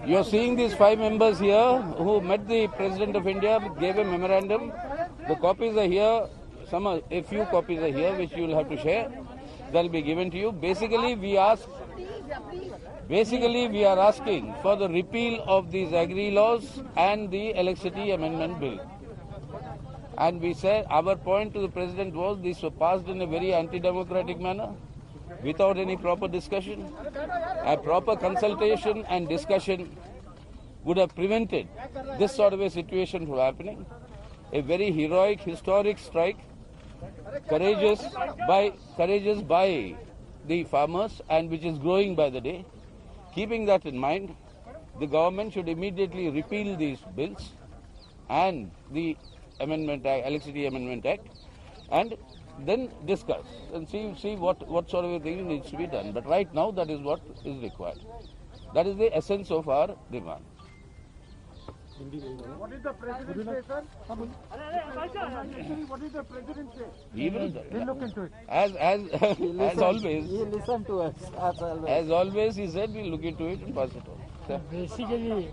You're seeing these 5 members here who met the President of India, gave a memorandum. The copies are here. A few copies are here, which you will have to share. They'll be given to you. Basically, we are asking for the repeal of these agri laws and the Electricity Amendment Bill. And we said our point to the President was these were passed in a very anti-democratic manner, without any proper discussion. A proper consultation and discussion would have prevented this sort of a situation from happening. A very heroic, historic strike, courageous by the farmers, and which is growing by the day. Keeping that in mind, the government should immediately repeal these bills and the Electricity Amendment Act, and then discuss and see what sort of a thing needs to be done. But right now, that is what is required. That is the essence of our demand. What did the President say, sir? What did the President say? He will look into it. As always. He listened to us. As always, he said we'll look into it and pass it on. Sir. Basically,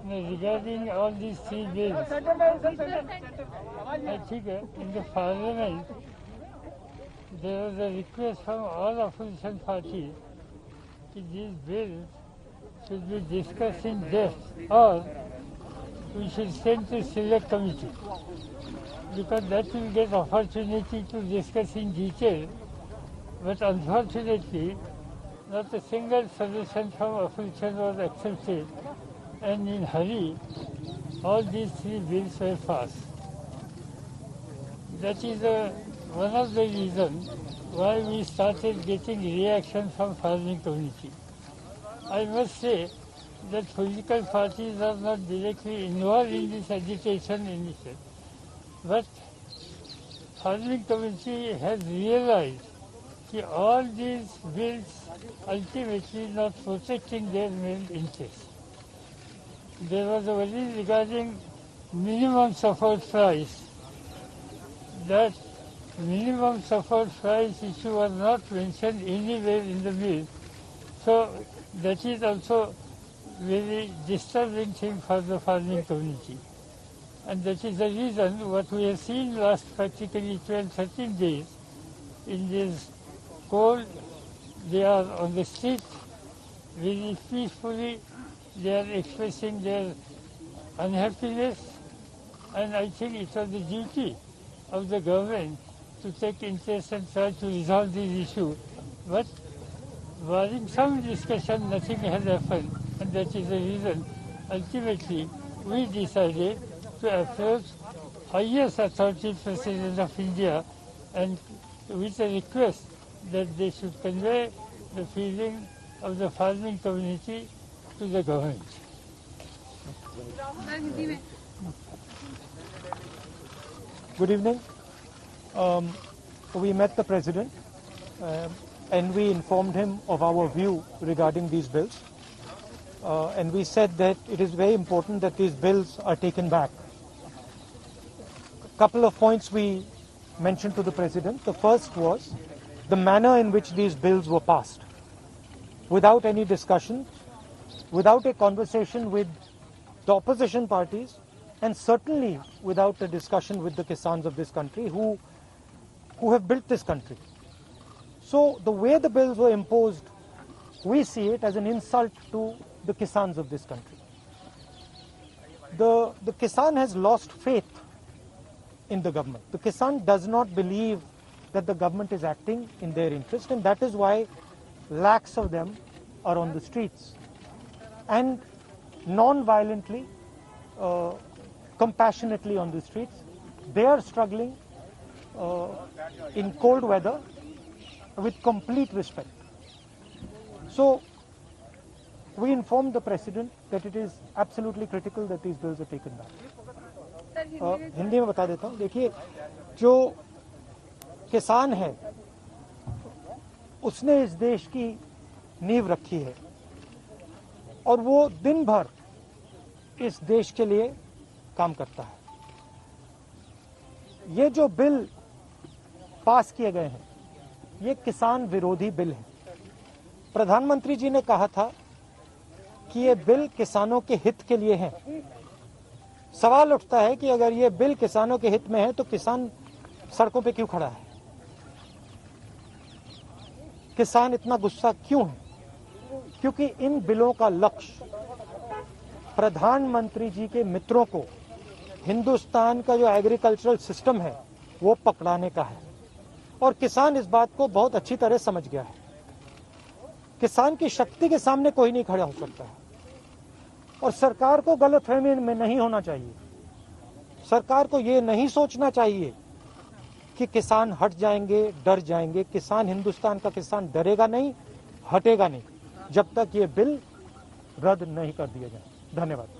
regarding all these 3 bills, I think in the Parliament there was a request from all opposition parties that these bills should be discussed in depth, or we should send to select committee, because that will get opportunity to discuss in detail. But unfortunately, not a single suggestion from opposition was accepted, and in hurry, all these 3 bills were passed. That is one of the reasons why we started getting reaction from farming community. I must say that political parties are not directly involved in this agitation initiative, but farming community has realized that all these bills ultimately not protecting their main interests. There was a worry regarding minimum support price. That minimum support price issue was not mentioned anywhere in the bill. So that is also very disturbing thing for the farming community. And that is the reason what we have seen last practically 12-13 days in this cold. They are on the street very peacefully. They are expressing their unhappiness, and I think it was the duty of the government to take interest and try to resolve this issue. But barring some discussion, nothing has happened, and that is the reason ultimately we decided to approach highest authority, President of India, and with a request that they should convey the feeling of the farming community to the government. Good evening. We met the President and we informed him of our view regarding these bills. And we said that it is very important that these bills are taken back. A couple of points we mentioned to the President. The first was the manner in which these bills were passed, without any discussion, without a conversation with the opposition parties, and certainly without a discussion with the Kisans of this country who have built this country. So the way the bills were imposed, we see it as an insult to the Kisans of this country. The Kisan has lost faith in the government. The Kisan does not believe that the government is acting in their interest, and that is why lakhs of them are on the streets. And non-violently, compassionately on the streets. They are struggling in cold weather with complete respect. So we informed the President that it is absolutely critical that these bills are taken back. Hindi में बता देता हूँ. देखिए, जो किसान है उसने इस देश की नींव रखी है और वो दिन भर इस देश के लिए काम करता है. ये जो बिल पास किए गए हैं ये किसान विरोधी बिल हैं. प्रधानमंत्री जी ने कहा था कि ये बिल किसानों के हित के लिए है। सवाल उठता है कि अगर ये बिल किसानों के हित में है तो किसान सड़कों पे क्यों खड़ा है? किसान इतना गुस्सा क्यों है? क्योंकि इन बिलों का लक्ष्य प्रधानमंत्री जी के मित्रों को हिंदुस्तान का जो एग्रीकल्चरल सिस्टम है वो पकड़ाने का है, और किसान इस बात को बहुत अच्छी तरह समझ गया है। किसान की शक्ति के सामने कोई नहीं खड़ा हो सकता है, और सरकार को गलतफहमी में नहीं होना चाहिए। सरकार को ये नहीं सोचना चाहिए कि किसान हट जाएंगे, डर जाएंगे। किसान, हिंदुस्तान का किसान डरेगा नहीं, हटेगा नहीं, जब तक ये बिल रद्द नहीं कर दिया जाए। धन्यवाद।